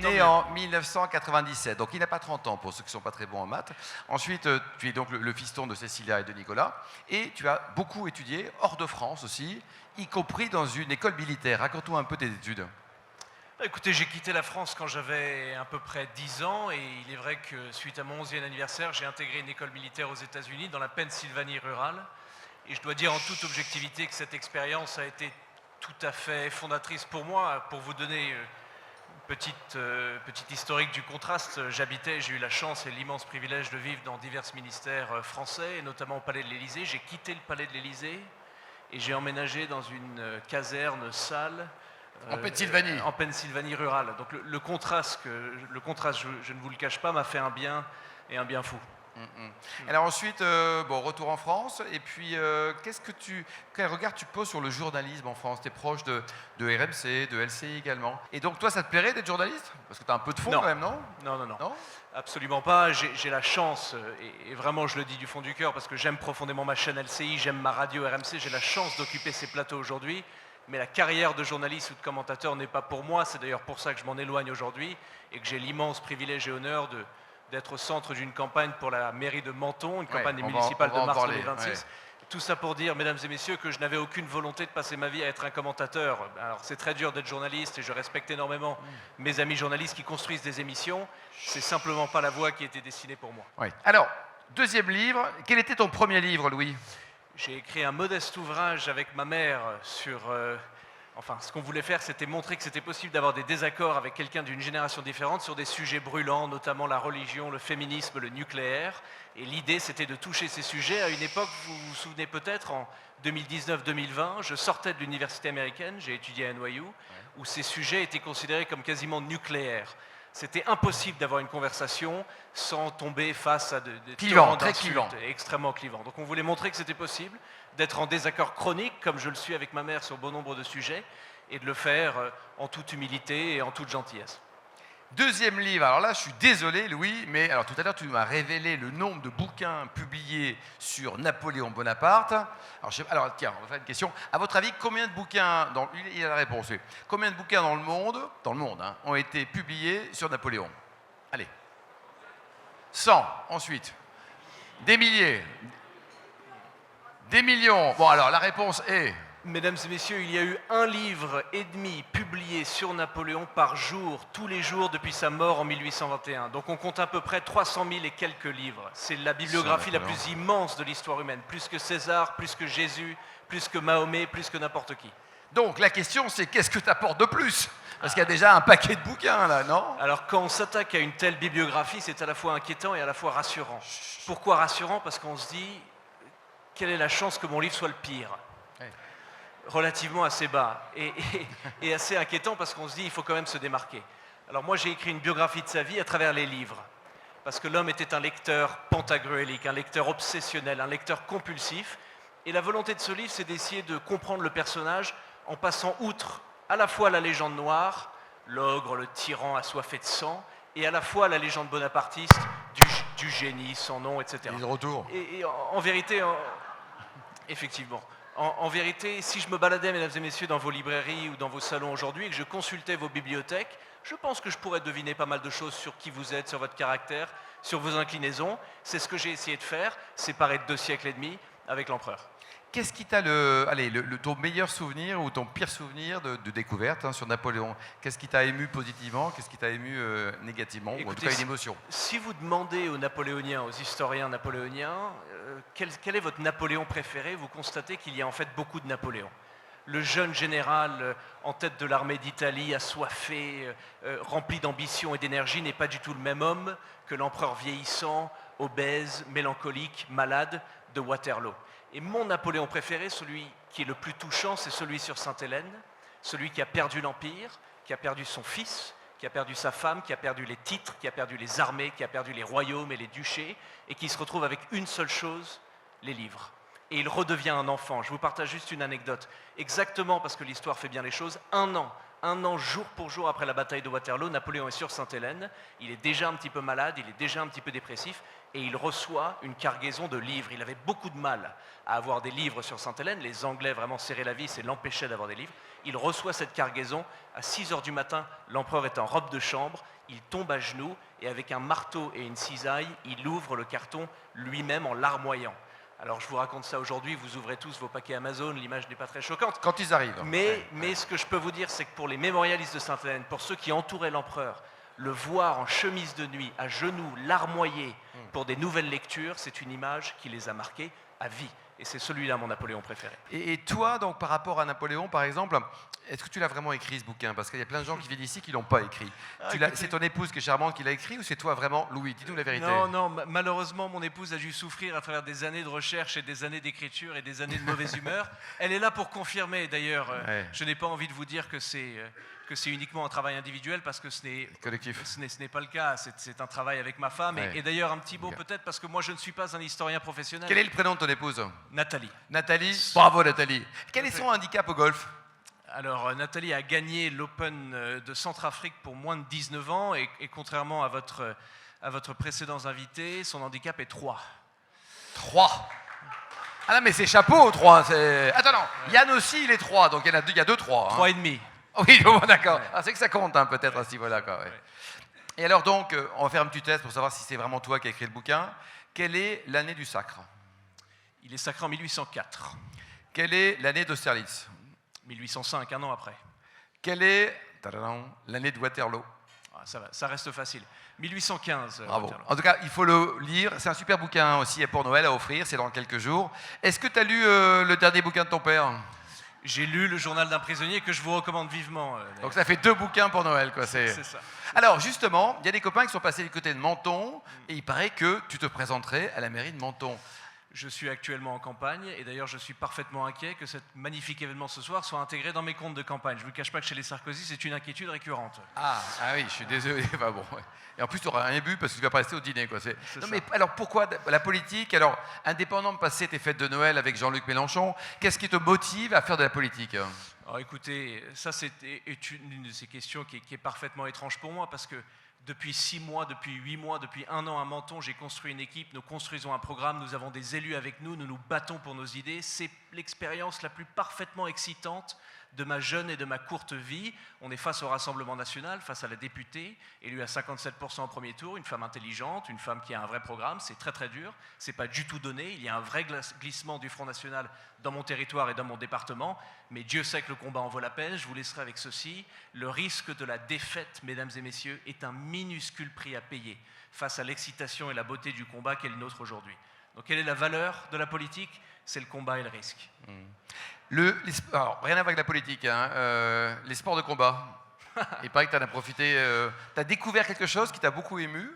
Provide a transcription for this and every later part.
est né en 1997, donc il n'a pas 30 ans pour ceux qui ne sont pas très bons en maths. Ensuite, tu es donc le fiston de Cécilia et de Nicolas, et tu as beaucoup étudié, hors de France aussi, y compris dans une école militaire. Raconte-nous un peu tes études. Écoutez, j'ai quitté la France quand j'avais à peu près 10 ans, et il est vrai que suite à mon 11e anniversaire, j'ai intégré une école militaire aux États-Unis, dans la Pennsylvanie rurale. Et je dois dire en toute objectivité que cette expérience a été tout à fait fondatrice pour moi. Pour vous donner une petite historique du contraste, j'ai eu la chance et l'immense privilège de vivre dans divers ministères français, et notamment au Palais de l'Élysée. J'ai quitté le Palais de l'Élysée et j'ai emménagé dans une caserne salle En Pennsylvanie. En Pennsylvanie rurale. Donc le contraste, je ne vous le cache pas, m'a fait un bien et un bien fou. Alors ensuite, retour en France, et puis quel regard tu poses sur le journalisme en France? Tu es proche de RMC, de LCI également. Et donc toi, ça te plairait d'être journaliste? Parce que tu as un peu de fond quand même, non? Non, absolument pas. J'ai la chance, et vraiment je le dis du fond du cœur, parce que j'aime profondément ma chaîne LCI, j'aime ma radio RMC, j'ai la chance d'occuper ces plateaux aujourd'hui. Mais la carrière de journaliste ou de commentateur n'est pas pour moi. C'est d'ailleurs pour ça que je m'en éloigne aujourd'hui et que j'ai l'immense privilège et honneur d'être au centre d'une campagne pour la mairie de Menton, une campagne municipale de mars 2026. Ouais. Tout ça pour dire, mesdames et messieurs, que je n'avais aucune volonté de passer ma vie à être un commentateur. Alors c'est très dur d'être journaliste et je respecte énormément mes amis journalistes qui construisent des émissions. C'est simplement pas la voie qui était destinée pour moi. Ouais. Alors, deuxième livre. Quel était ton premier livre, Louis? J'ai écrit un modeste ouvrage avec ma mère sur... ce qu'on voulait faire, c'était montrer que c'était possible d'avoir des désaccords avec quelqu'un d'une génération différente sur des sujets brûlants, notamment la religion, le féminisme, le nucléaire. Et l'idée, c'était de toucher ces sujets à une époque, vous vous souvenez peut-être, en 2019-2020, je sortais de l'université américaine, j'ai étudié à NYU, où ces sujets étaient considérés comme quasiment nucléaires. C'était impossible d'avoir une conversation sans tomber face à des clivants, très clivants, extrêmement clivants. Donc on voulait montrer que c'était possible d'être en désaccord chronique, comme je le suis avec ma mère sur bon nombre de sujets, et de le faire en toute humilité et en toute gentillesse. Deuxième livre, alors là je suis désolé Louis, mais alors tout à l'heure tu m'as révélé le nombre de bouquins publiés sur Napoléon Bonaparte. Alors tiens, on va faire une question. À votre avis, combien de bouquins, il y a la réponse, combien de bouquins dans le monde ont été publiés sur Napoléon? Allez. 100, ensuite. Des milliers. Des millions. Bon alors la réponse est... Mesdames et messieurs, il y a eu 1,5 livre publié sur Napoléon par jour, tous les jours depuis sa mort en 1821. Donc on compte à peu près 300 000 et quelques livres. C'est la bibliographie la plus immense de l'histoire humaine, plus que César, plus que Jésus, plus que Mahomet, plus que n'importe qui. Donc la question c'est qu'est-ce que tu apportes de plus? Parce qu'il y a déjà un paquet de bouquins là, non? Alors quand on s'attaque à une telle bibliographie, c'est à la fois inquiétant et à la fois rassurant. Pourquoi rassurant? Parce qu'on se dit, quelle est la chance que mon livre soit le pire? Relativement assez bas et assez inquiétant parce qu'on se dit il faut quand même se démarquer. Alors moi j'ai écrit une biographie de sa vie à travers les livres parce que l'homme était un lecteur pantagruélique, un lecteur obsessionnel, un lecteur compulsif, et la volonté de ce livre c'est d'essayer de comprendre le personnage en passant outre à la fois la légende noire, l'ogre, le tyran assoiffé de sang, et à la fois la légende bonapartiste du génie sans nom, etc. Et de retour. Et en vérité, effectivement. En vérité, si je me baladais, mesdames et messieurs, dans vos librairies ou dans vos salons aujourd'hui et que je consultais vos bibliothèques, je pense que je pourrais deviner pas mal de choses sur qui vous êtes, sur votre caractère, sur vos inclinaisons. C'est ce que j'ai essayé de faire, séparé de 2 siècles et demi, avec l'empereur. Qu'est-ce qui t'a ton meilleur souvenir ou ton pire souvenir de découverte sur Napoléon? Qu'est-ce qui t'a ému positivement? Qu'est-ce qui t'a ému négativement? Écoutez, ou en tout cas une émotion? Si vous demandez aux Napoléoniens, aux historiens napoléoniens, quel est votre Napoléon préféré, vous constatez qu'il y a en fait beaucoup de Napoléons. Le jeune général en tête de l'armée d'Italie, assoiffé, rempli d'ambition et d'énergie, n'est pas du tout le même homme que l'empereur vieillissant, obèse, mélancolique, malade de Waterloo. Et mon Napoléon préféré, celui qui est le plus touchant, c'est celui sur Sainte-Hélène, celui qui a perdu l'Empire, qui a perdu son fils, qui a perdu sa femme, qui a perdu les titres, qui a perdu les armées, qui a perdu les royaumes et les duchés, et qui se retrouve avec une seule chose, les livres. Et il redevient un enfant. Je vous partage juste une anecdote. Exactement parce que l'histoire fait bien les choses, un un an jour pour jour après la bataille de Waterloo, Napoléon est sur Sainte-Hélène, il est déjà un petit peu malade, il est déjà un petit peu dépressif, et il reçoit une cargaison de livres. Il avait beaucoup de mal à avoir des livres sur Sainte-Hélène, les Anglais vraiment serraient la vis et l'empêchaient d'avoir des livres. Il reçoit cette cargaison, à 6 heures du matin, l'empereur est en robe de chambre, il tombe à genoux, et avec un marteau et une cisaille, il ouvre le carton lui-même en larmoyant. Alors je vous raconte ça aujourd'hui, vous ouvrez tous vos paquets Amazon, l'image n'est pas très choquante. Quand ils arrivent. Mais ce que je peux vous dire, c'est que pour les mémorialistes de Sainte-Hélène, pour ceux qui entouraient l'empereur, le voir en chemise de nuit, à genoux, larmoyer pour des nouvelles lectures, c'est une image qui les a marqués à vie. Et c'est celui-là mon Napoléon préféré. Et toi, donc, par rapport à Napoléon, par exemple, est-ce que tu l'as vraiment écrit, ce bouquin? Parce qu'il y a plein de gens qui viennent ici qui ne l'ont pas écrit. C'est ton épouse qui est charmante qui l'a écrit ou c'est toi vraiment, Louis? Dis-nous la vérité. Non, malheureusement, mon épouse a dû souffrir à travers des années de recherche et des années d'écriture et des années de mauvaise humeur. Elle est là pour confirmer, d'ailleurs. Ouais. Je n'ai pas envie de vous dire que c'est uniquement un travail individuel parce que ce n'est pas le cas. C'est un travail avec ma femme. Ouais. Et d'ailleurs, un petit mot peut-être parce que moi, je ne suis pas un historien professionnel. Quel est le prénom de ton épouse? Nathalie. Nathalie. Bravo, Nathalie. Quel est son handicap au golf? Alors, Nathalie a gagné l'Open de Centrafrique pour moins de 19 ans et contrairement à votre précédent invité, son handicap est 3. 3. Ah non, mais c'est chapeau, 3. Attends, non. Yann aussi, il est 3. Donc il y a 2 3. 3 et demi. Oui, bon, d'accord. Ouais. Ah, c'est que ça compte, hein, peut-être, à ce niveau-là. Quoi, ouais. Et alors, donc, on va faire un petit test pour savoir si c'est vraiment toi qui as écrit le bouquin. Quelle est l'année du sacre? Il est sacré en 1804. Quelle est l'année d'Austerlitz? 1805, un an après. Quelle est l'année de Waterloo? Ah, ça va, ça reste facile. 1815. Bravo. Waterloo. En tout cas, il faut le lire. C'est un super bouquin aussi pour Noël à offrir. C'est dans quelques jours. Est-ce que tu as lu le dernier bouquin de ton père? J'ai lu Le journal d'un prisonnier que je vous recommande vivement. Donc ça fait 2 bouquins pour Noël, quoi. C'est ça. Alors justement, il y a des copains qui sont passés du côté de Menton et il paraît que tu te présenterais à la mairie de Menton. Je suis actuellement en campagne et d'ailleurs je suis parfaitement inquiet que ce magnifique événement ce soir soit intégré dans mes comptes de campagne. Je ne vous cache pas que chez les Sarkozy, c'est une inquiétude récurrente. Ah oui, je suis désolé. Enfin, bon, ouais. Et en plus, tu n'auras rien bu parce que tu vas pas rester au dîner. Quoi. C'est Non, ça. mais alors pourquoi la politique? Alors, indépendant de passer tes fêtes de Noël avec Jean-Luc Mélenchon, qu'est-ce qui te motive à faire de la politique? Alors écoutez, ça c'est une de ces questions qui est parfaitement étrange pour moi parce que depuis 6 mois, depuis 8 mois, depuis 1 an à Menton, j'ai construit une équipe, nous construisons un programme, nous avons des élus avec nous, nous nous battons pour nos idées. C'est l'expérience la plus parfaitement excitante de ma jeune et de ma courte vie. On est face au Rassemblement national, face à la députée, élue à 57% au premier tour, une femme intelligente, une femme qui a un vrai programme, c'est très très dur, c'est pas du tout donné, il y a un vrai glissement du Front National dans mon territoire et dans mon département, mais Dieu sait que le combat en vaut la peine, je vous laisserai avec ceci, le risque de la défaite, mesdames et messieurs, est un minuscule prix à payer face à l'excitation et la beauté du combat qu'est le nôtre aujourd'hui. Donc quelle est la valeur de la politique? C'est le combat et le risque. Alors, rien à voir avec la politique, hein, les sports de combat. Il paraît que tu en as profité. Tu as découvert quelque chose qui t'a beaucoup ému.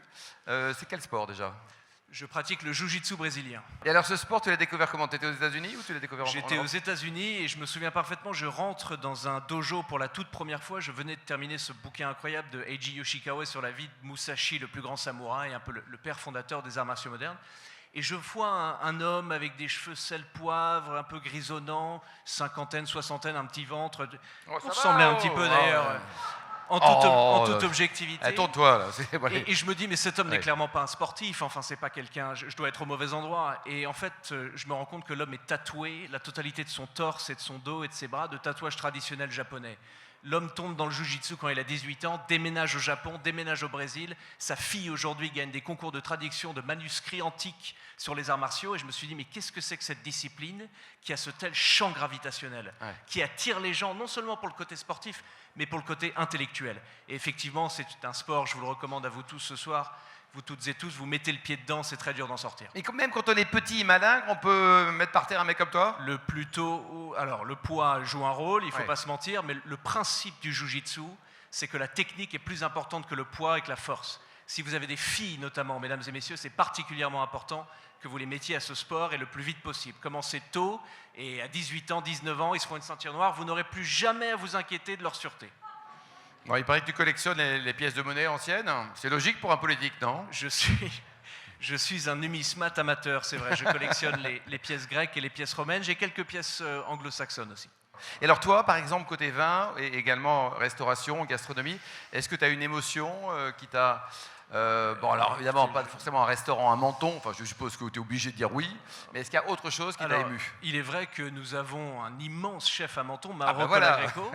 C'est quel sport déjà? Je pratique le jiu-jitsu brésilien. Et alors ce sport, tu l'as découvert comment? Tu étais aux États-Unis ou tu l'as découvert en J'étais aux Europe? États-Unis et je me souviens parfaitement, je rentre dans un dojo pour la toute première fois. Je venais de terminer ce bouquin incroyable de Eiji Yoshikawa sur la vie de Musashi, le plus grand samouraï, un peu le père fondateur des arts martiaux modernes. Et je vois un homme avec des cheveux sel-poivre, un peu grisonnant, cinquantaine, soixantaine, un petit ventre. Oh, ça On va, ressemblait un oh, petit peu ouais. d'ailleurs, en toute objectivité. Attends-toi là. Voilà. Et je me dis, mais cet homme n'est Ouais. clairement pas un sportif, enfin, c'est pas quelqu'un, je dois être au mauvais endroit. Et en fait, je me rends compte que l'homme est tatoué, la totalité de son torse et de son dos et de ses bras, de tatouages traditionnels japonais. L'homme tombe dans le jiu-jitsu quand il a 18 ans, déménage au Japon, déménage au Brésil. Sa fille, aujourd'hui, gagne des concours de traduction de manuscrits antiques sur les arts martiaux. Et je me suis dit, mais qu'est-ce que c'est que cette discipline qui a ce tel champ gravitationnel, qui attire les gens, non seulement pour le côté sportif, mais pour le côté intellectuel. Et effectivement, c'est un sport, je vous le recommande à vous tous ce soir, vous toutes et tous, vous mettez le pied dedans, c'est très dur d'en sortir. Et même quand on est petit et malin, on peut mettre par terre un mec comme toi? Alors le poids joue un rôle, il ne faut Ouais. pas se mentir, mais le principe du jiu-jitsu, c'est que la technique est plus importante que le poids et que la force. Si vous avez des filles notamment, mesdames et messieurs, c'est particulièrement important que vous les mettiez à ce sport et le plus vite possible. Commencez tôt et à 18 ans, 19 ans, ils se font une ceinture noire, vous n'aurez plus jamais à vous inquiéter de leur sûreté. Bon, il paraît que tu collectionnes les pièces de monnaie anciennes. C'est logique pour un politique, non? Je suis un numismate amateur, c'est vrai. Je collectionne les pièces grecques et les pièces romaines. J'ai quelques pièces anglo-saxonnes aussi. Et alors toi, par exemple, côté vin, et également restauration, gastronomie, est-ce que tu as une émotion qui t'a... bon, alors évidemment, pas forcément un restaurant à Menton, enfin je suppose que tu es obligé de dire oui, mais est-ce qu'il y a autre chose qui t'a Alors, ému? il est vrai que nous avons un immense chef à Menton, Ah Mauro ben voilà. Colagreco.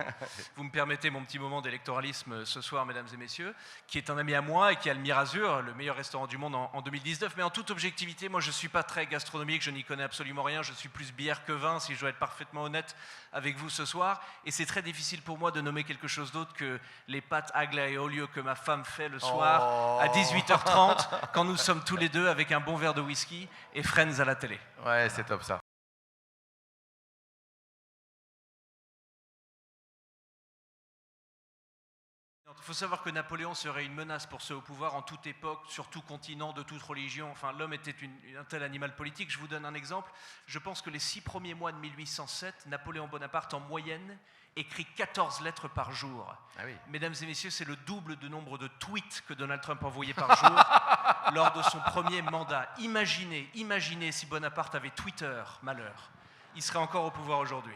Vous me permettez mon petit moment d'électoralisme ce soir, mesdames et messieurs, qui est un ami à moi et qui a le Mirazur, le meilleur restaurant du monde en 2019. Mais en toute objectivité, moi je ne suis pas très gastronomique, je n'y connais absolument rien, je suis plus bière que vin, si je dois être parfaitement honnête avec vous ce soir. Et c'est très difficile pour moi de nommer quelque chose d'autre que les pâtes agla et olio que ma femme fait le soir à 18h30, quand nous sommes tous les deux avec un bon verre de whisky et Friends à la télé. Ouais, c'est top ça. Il faut savoir que Napoléon serait une menace pour ceux au pouvoir en toute époque, sur tout continent, de toute religion. Enfin, l'homme était un tel animal politique. Je vous donne un exemple. Je pense que les 6 premiers mois de 1807, Napoléon Bonaparte, en moyenne, écrit 14 lettres par jour. Ah oui. Mesdames et messieurs, c'est le double de nombre de tweets que Donald Trump envoyait par jour lors de son premier mandat. Imaginez si Bonaparte avait Twitter, malheur. Il serait encore au pouvoir aujourd'hui.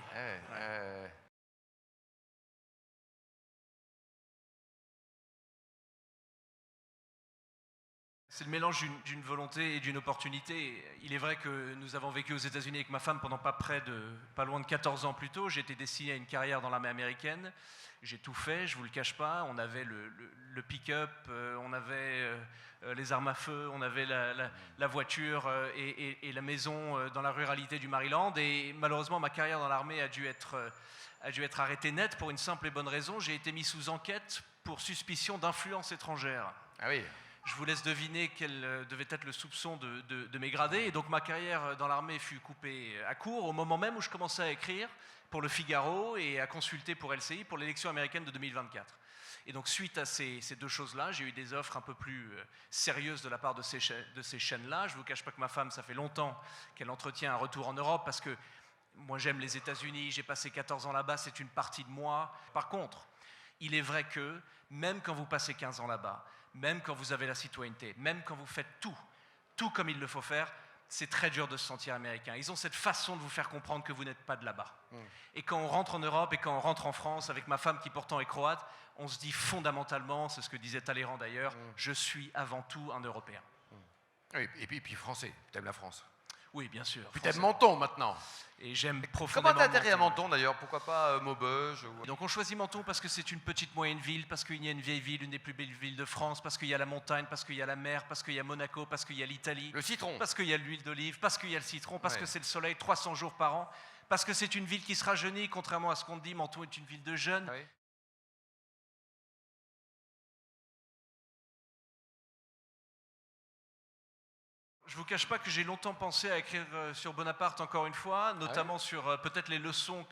C'est le mélange d'une volonté et d'une opportunité. Il est vrai que nous avons vécu aux États-Unis avec ma femme pendant pas loin de 14 ans plus tôt. J'ai été destiné à une carrière dans l'armée américaine. J'ai tout fait, je ne vous le cache pas. On avait le pick-up, on avait les armes à feu, on avait la voiture et la maison dans la ruralité du Maryland. Et malheureusement, ma carrière dans l'armée a dû être arrêtée net pour une simple et bonne raison. J'ai été mis sous enquête pour suspicion d'influence étrangère. Ah oui. Je vous laisse deviner quel devait être le soupçon de mes gradés. Et donc ma carrière dans l'armée fut coupée à court au moment même où je commençais à écrire pour Le Figaro et à consulter pour LCI pour l'élection américaine de 2024. Et donc suite à ces deux choses-là, j'ai eu des offres un peu plus sérieuses de la part de ces chaînes-là. Je ne vous cache pas que ma femme, ça fait longtemps qu'elle entretient un retour en Europe parce que moi j'aime les États-Unis, j'ai passé 14 ans là-bas, c'est une partie de moi. Par contre, il est vrai que même quand vous passez 15 ans là-bas, même quand vous avez la citoyenneté, même quand vous faites tout comme il le faut faire, c'est très dur de se sentir américain. Ils ont cette façon de vous faire comprendre que vous n'êtes pas de là-bas. Et quand on rentre en Europe et quand on rentre en France, avec ma femme qui pourtant est croate, on se dit fondamentalement, c'est ce que disait Talleyrand d'ailleurs, je suis avant tout un Européen. Oui, et puis français, t'aimes la France. Oui, bien sûr. Puis t'aimes Menton maintenant. Et j'aime profondément. Comment t'as atterri à Menton d'ailleurs? Pourquoi pas Maubeuge Donc on choisit Menton parce que c'est une petite moyenne ville, parce qu'il y a une vieille ville, une des plus belles villes de France, parce qu'il y a la montagne, parce qu'il y a la mer, parce qu'il y a Monaco, parce qu'il y a l'Italie. Le citron. Parce qu'il y a l'huile d'olive, parce qu'il y a le citron, parce que c'est le soleil 300 jours par an, parce que c'est une ville qui se rajeunit, contrairement à ce qu'on dit, Menton est une ville de jeunes. Ah oui. Je ne vous cache pas que j'ai longtemps pensé à écrire sur Bonaparte encore une fois, notamment sur peut-être les leçons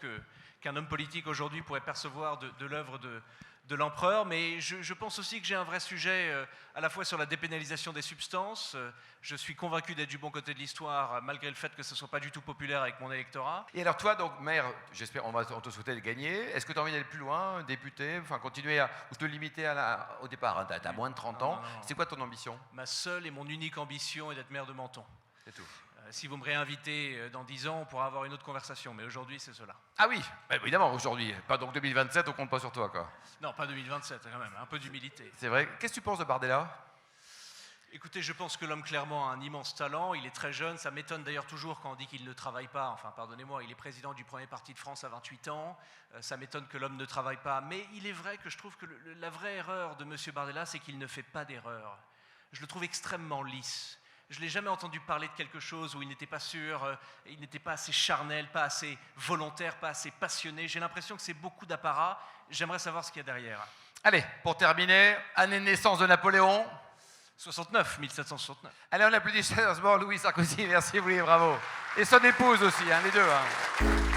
qu'un homme politique aujourd'hui pourrait percevoir de l'œuvre de l'empereur, mais je pense aussi que j'ai un vrai sujet à la fois sur la dépénalisation des substances. Je suis convaincu d'être du bon côté de l'histoire, malgré le fait que ce ne soit pas du tout populaire avec mon électorat. Et alors toi, donc maire, j'espère, on te souhaitait de gagner. Est-ce que tu as envie d'aller plus loin, député, enfin continuer ou te limiter au départ, hein, tu as moins de 30 ans. Non. C'est quoi ton ambition? Ma seule et mon unique ambition est d'être maire de Menton. C'est tout. Si vous me réinvitez dans 10 ans, on pourra avoir une autre conversation, mais aujourd'hui, c'est cela. Ah oui, bah, évidemment, aujourd'hui. Pas donc 2027, on compte pas sur toi, quoi. Non, pas 2027, quand même, un peu d'humilité. C'est vrai. Qu'est-ce que tu penses de Bardella? Écoutez, je pense que l'homme clairement a un immense talent, il est très jeune, ça m'étonne d'ailleurs toujours quand on dit qu'il ne travaille pas, enfin pardonnez-moi, il est président du premier parti de France à 28 ans, ça m'étonne que l'homme ne travaille pas, mais il est vrai que je trouve que la vraie erreur de M. Bardella, c'est qu'il ne fait pas d'erreur. Je le trouve extrêmement lisse. Je ne l'ai jamais entendu parler de quelque chose où il n'était pas sûr, il n'était pas assez charnel, pas assez volontaire, pas assez passionné. J'ai l'impression que c'est beaucoup d'apparat. J'aimerais savoir ce qu'il y a derrière. Allez, pour terminer, année de naissance de Napoléon. 1769. Allez, on applaudit chaleureusement Louis Sarkozy, merci, oui, bravo. Et son épouse aussi, hein, les deux. Hein.